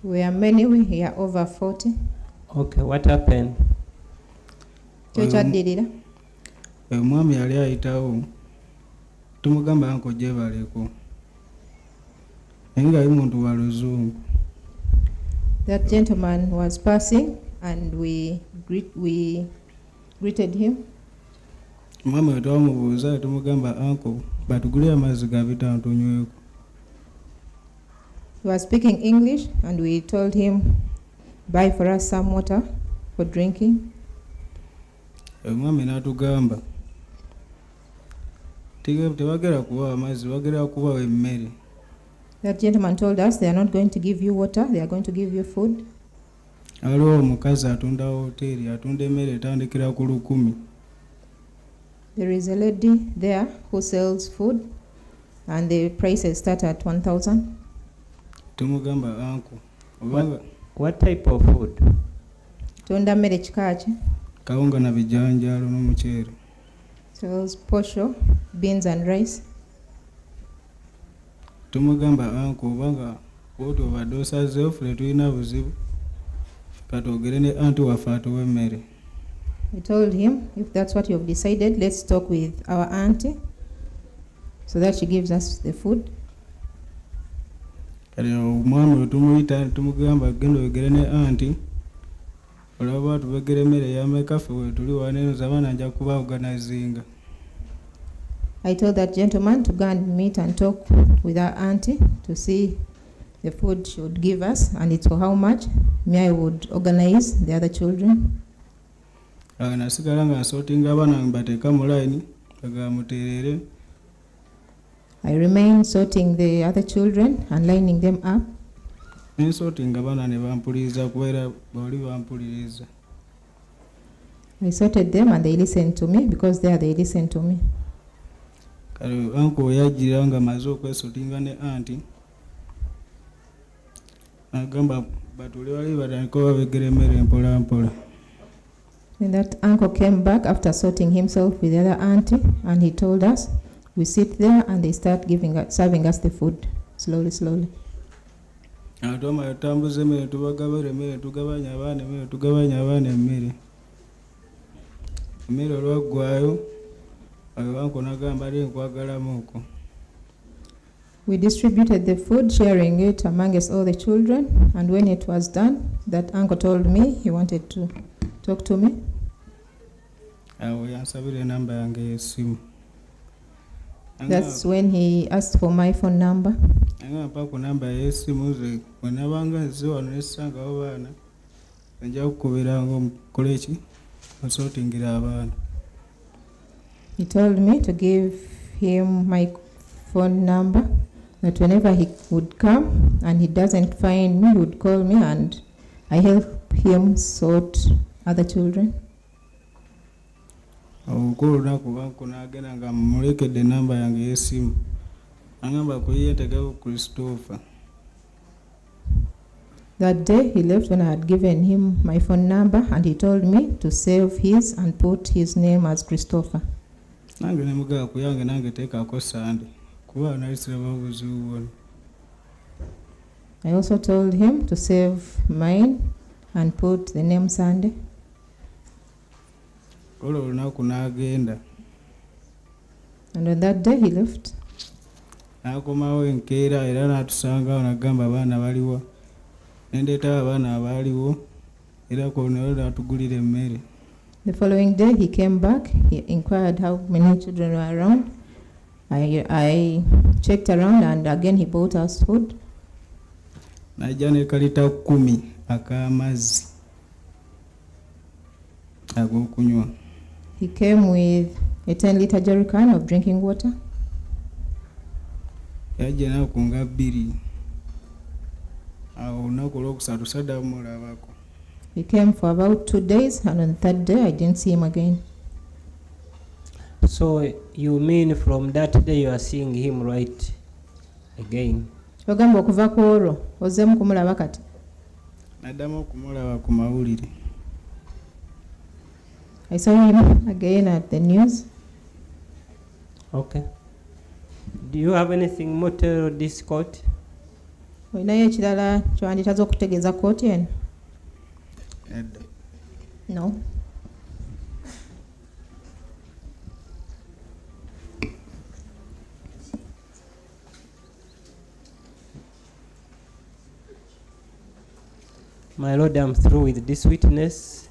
We are many, we are over 40. Okay, what happened? Kyokyadirira. Omwami yali ayitawo tumugamba nko gyebaleko naye nga ali muntu wa luzungu. That gentleman was passing and we greeted him. Omwami we twamubuuza tumugamba anko batugulire amazzi ga bitaano tunyweko. He was speaking English and we told him, buy for us some water for drinking. Omwami n'atugamba tebagera kubawa amazzi bagera kubawa emmere. That gentleman told us they are not going to give you water, they are going to give you food. Waliwo omukazi atunda hoteeri atunda emmere etandikira ku 1,000. There is a lady there who sells food and the prices start at 1,000. Tumugamba anko What type of food? Tunda mmere kika ki? Kawunga na bijanjaalo n'omuceere. Sells posho, beans and rice. Tumugamba anko obanga bw'oti obadde osazeewo ffe tulina buzibu katwogere ne anti waffe atuwa emmere. We told him, if that's what you have decided, let's talk with our auntie so that she gives us the food. Kale omwami we tumuyita tumugamba genda oyogere ne anti olaba tubegera emmere yameka ffe we tuli waneeno zabana nja kuba organizinga. I told that gentleman to go and meet and talk with our auntie to see the food she would give us and it's for how much. Me, I would organize the other children. Nasigala nga nsortinga abaana mbateeka mu line bagamuteerere. I remained sorting the other children and lining them up. Nsortinga abaana ne bampuliriza kubeera bali bampuliriza. I sorted them and they listened to me because there they listened to me. Kale anko yajjira nga maze okwesortinga ne anti agamba batule wali batandika babegera emmere mpola mpola. And that uncle came back after sorting himself with the other auntie and he told us, we sit there and they start serving us the food slowly, slowly. Atoma tambuze emmere tubagabira emmere tugabanya abaana emmere tugabanya abaana emmere. Emmere olwaggwayo anko n'agamba ali nkwagalamu okwo. We distributed the food, sharing it amongst all the children, and when it was done, that uncle told me he wanted to talk to me. Awo yansabira enamba yange y'essimu. That's when he asked for my phone number. Anga mpa ku namba y'essimu ze bwe nabanga nze wano nessangawo baana nja kukubira ng'omukole ki osortingira abaana. He told me to give him my phone number, that whenever he would come and he doesn't find me, he would call me and I help him sort other children. Olunaku banko n'agenda nga mmulekedde enamba yange y'essimu agamba kuyeetegewo Christopher. That day he left when I had given him my phone number and he told me to save his and put his name as Christopher. Nange ne mugamba ku yange nange teekako Sande kuba nali siraba buzibu bwonna. I also told him to save mine and put the name Sunday. Olwo olunaku n'agenda. And on that day he left. N'akomawo enkeera era n'atusangawo n'agamba abaana baliwa. Nendeetawo abaana abaaliwo era konewo n'atugulira emmere. The following day he came back. He inquired how many children were around. I checked around and again he bought us food. Najja ne kalita 10 ak'amazzi ag'okunywa. He came with a 10-liter jerrycan of drinking water. Yajja ennaku nga 2. Awo olunaku olwokusatu saddamu mulabako. He came for about 2 days and on the 3rd day I didn't see him again. So you mean from that day you are seeing him right again? Ogamba okuva ku olwo ozzeemu kumulaba kati? Naddamu okumulaba ku mawulire. I saw him again at the news. Okay. Do you have anything more to tell this court? Olinayo ekirala kyewanditaze okutegeeza kkooti eno? Nedda. No. My Lord, I'm through with this witness.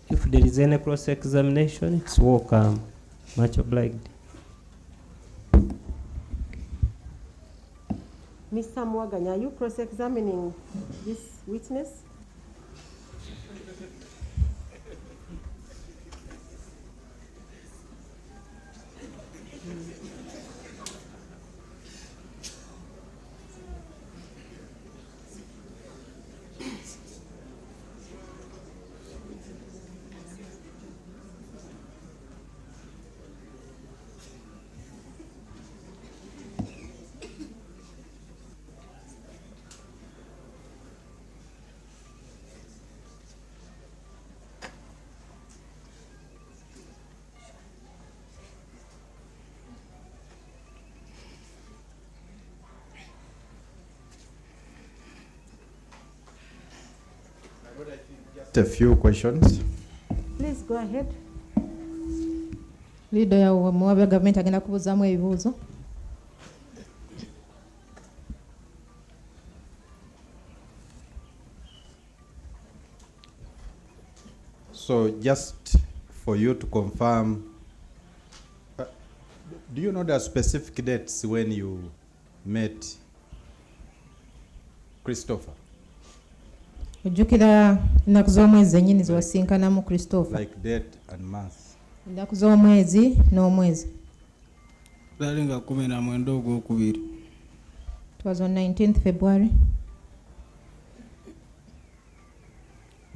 If there is any cross-examination, it's welcome. Much obliged. Mr. Mwaganya, are you cross-examining this witness? Just a few questions. Please go ahead. Liido yawe muwabi wa gavumenti agenda kubuuzaamu ebibuuzo. So just for you to confirm, do you know the specific dates when you met Christopher? Ojjukira ennaku z'omwezi zennyini ze wasinkanamu Christopher? Like date and month. Ennaku z'omwezi n'omwezi. Zaali nga 19 Ogwokubiri. It was on 19th February.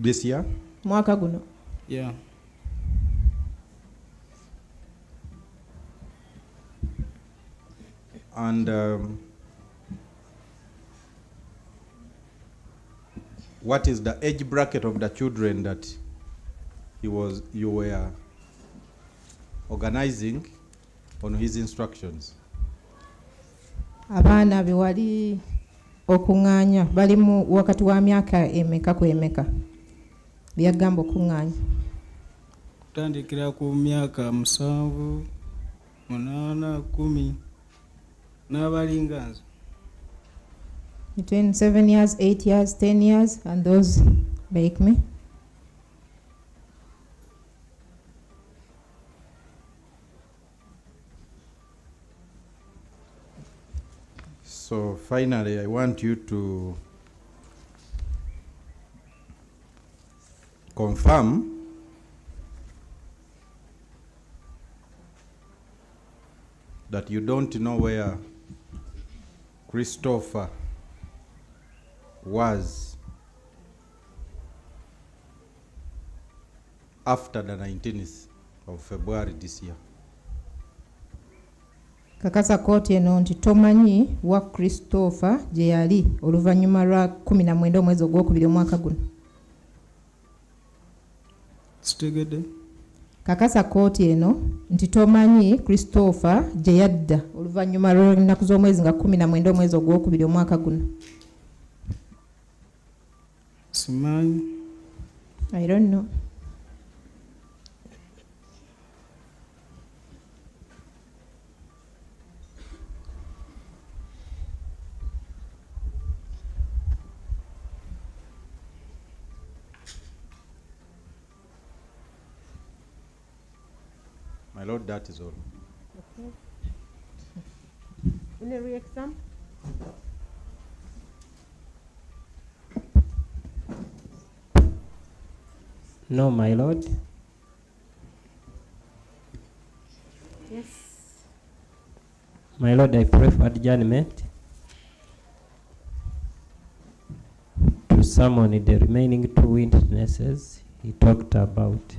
This year? Mwaka guno. Yeah. And what is the age bracket of the children that you were organizing on his instructions? Abaana be wali okuŋŋaanya bali mu wakati wa myaka emeka ku emeka? Byagamba okuŋŋaanya. Kutandikira ku myaka 7, 8, 10 n'abalinga nze. Between 7 years, 8 years, 10 years, and those like me. So finally, I want you to confirm that you don't know where Christopher was after the 19th of February this year. Kakasa kkooti eno nti tomanyi wa Christopher gye yali oluvannyuma lwa 19 omwezi ogwokubiri omwaka guno. Sitegedde. Kakasa kkooti eno nti tomanyi Christopher gye yadda oluvannyuma lw'ennaku z'omwezi nga 19 omwezi ogwokubiri omwaka guno. Simanyi. I don't know. My Lord, that is all. Okay. Any re-exam? No, my Lord. Yes. My Lord, I pray for adjournment to summon the remaining 2 witnesses he talked about.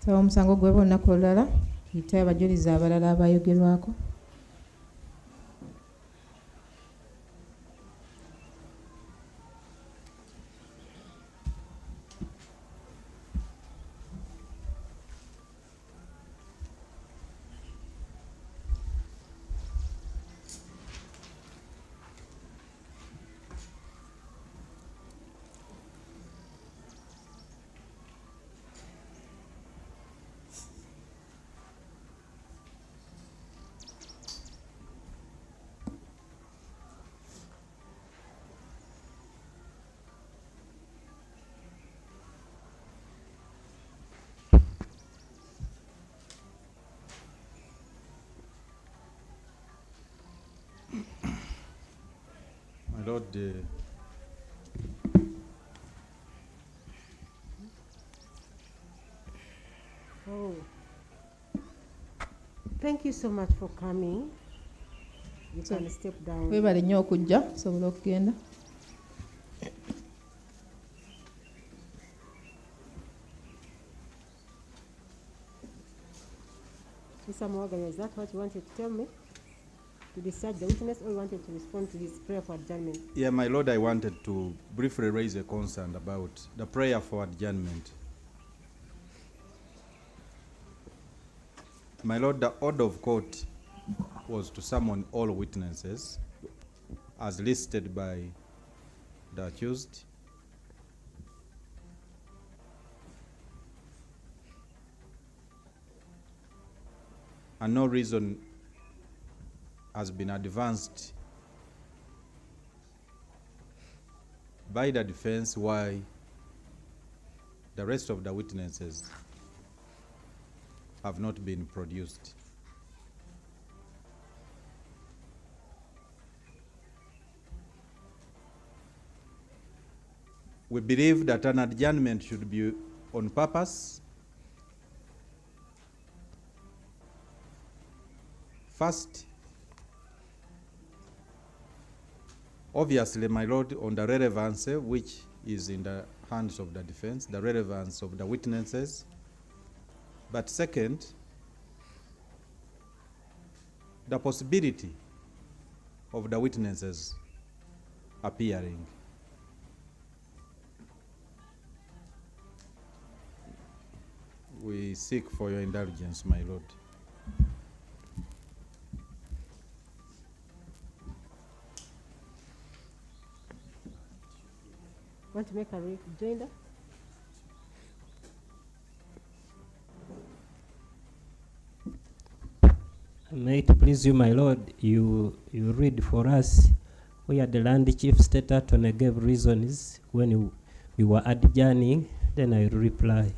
Saba omusango gwe olunaku olulala yitayo abajulizi abalala abayogerwako. Lord, Oh. Thank you so much for coming. You So, can step down. Webale nnyo okujja sobola okugenda. Mr. Morgan, is that what you wanted to tell me? To discharge the witness, or you wanted to respond to his prayer for adjournment? yeah, my Lord, I wanted to briefly raise a concern about the prayer for adjournment. My Lord, the order of court was to summon all witnesses as listed by the accused. And no reason has been advanced by the defense why the rest of the witnesses have not been produced. We believe that an adjournment should be on purpose. First, obviously, my Lord, on the relevance which is in the hands of the defense, the relevance of the witnesses. But second, the possibility of the witnesses appearing. We seek for your indulgence, my Lord. Want to make a rejoinder? May it please you, my Lord, you read for us where the land chief state attorney gave reasons when we were adjourning, then I reply.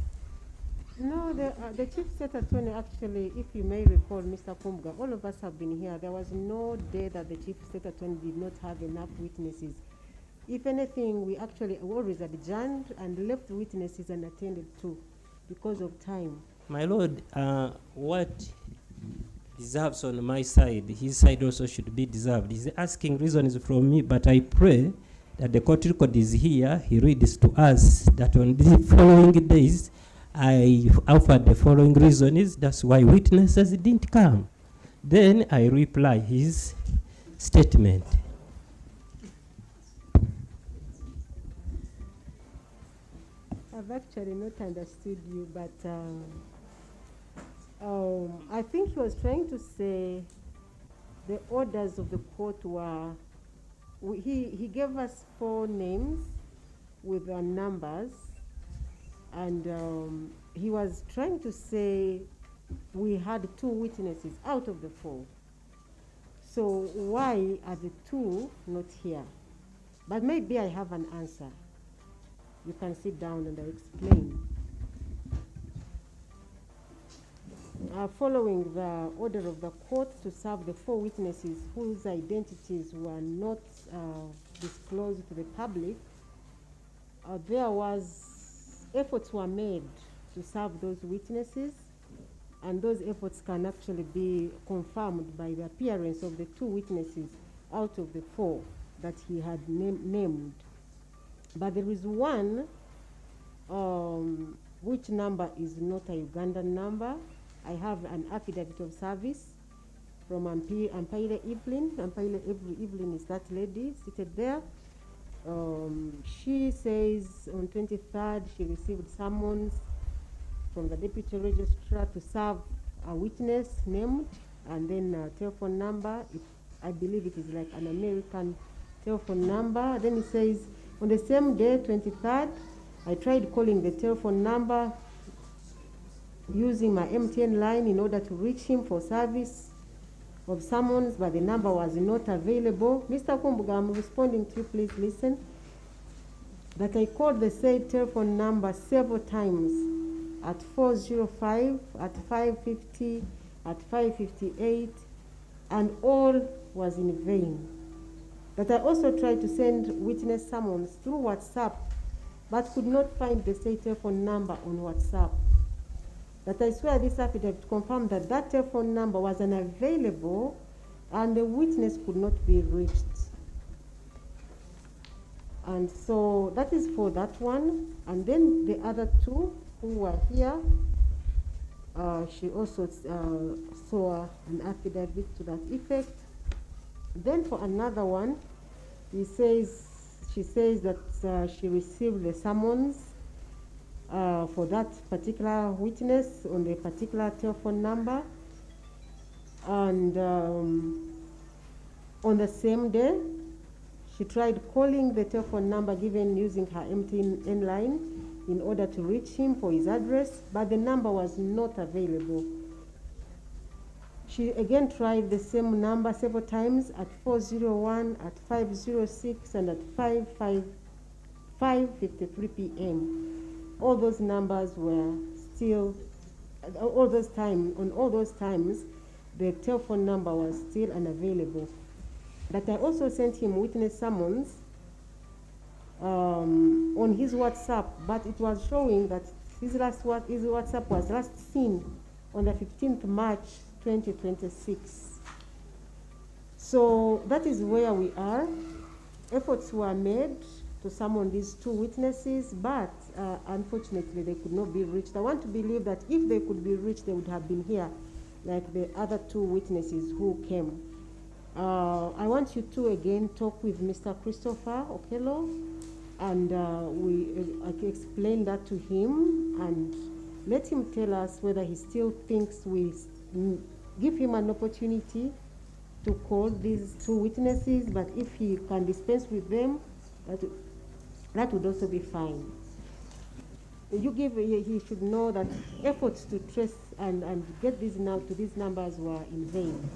No, the chief state attorney actually, if you may recall, Mr. Kumbuga, all of us have been here. There was no day that the chief state attorney did not have enough witnesses. If anything, we actually always adjourned and left witnesses unattended to because of time. My Lord, what deserves on my side, his side also should be deserved. He's asking reasons from me, but I pray that the court record is here. He reads to us that on the following days, I offered the following reasons. That's why witnesses didn't come. Then I reply his statement. I've actually not understood you, but I think he was trying to say the orders of the court were, he gave us 4 names with numbers, and he was trying to say we had 2 witnesses out of the 4. So why are the 2 not here? But maybe I have an answer. You can sit down and I'll explain. Following the order of the court to serve the 4 witnesses whose identities were not disclosed to the public, efforts were made to serve those witnesses, and those efforts can actually be confirmed by the appearance of the 2 witnesses out of the 4 that he had named. But there is one which number is not a Ugandan number. I have an affidavit of service from Ampaile Evelyn. Ampaile Evelyn is that lady seated there. She says on 23rd she received summons from the deputy registrar to serve a witness named, and then a telephone number. I believe it is like an American telephone number. Then it says, on the same day, 23rd, I tried calling the telephone number using my MTN line in order to reach him for service of summons, but the number was not available. Mr. Kumbuga, I'm responding to you, please listen. That I called the said telephone number several times at 405, at 550, at 558, and all was in vain. That I also tried to send witness summons through WhatsApp, but could not find the state telephone number on WhatsApp. That I swear this affidavit confirmed that that telephone number was unavailable and the witness could not be reached. And so that is for that one. And then the other two who were here, she also saw an affidavit to that effect. Then for another one, she says that she received the summons for that particular witness on the particular telephone number. And on the same day, she tried calling the telephone number given using her MTN line in order to reach him for his address, but the number was not available. She again tried the same number several times at 401, at 506, and at 5:53 p.m. All those numbers were still, on all those times, the telephone number was still unavailable. But I also sent him witness summons on his WhatsApp, but it was showing that his WhatsApp was last seen on the 15th March 2026. So that is where we are. Efforts were made to summon these two witnesses, but unfortunately they could not be reached. I want to believe that if they could be reached, they would have been here, like the other two witnesses who came. I want you to again talk with Mr. Christopher Okello, and I can explain that to him and let him tell us whether he still thinks we give him an opportunity to call these two witnesses, but if he can dispense with them, that would also be fine. He should know that efforts to trace and get these numbers were in vain.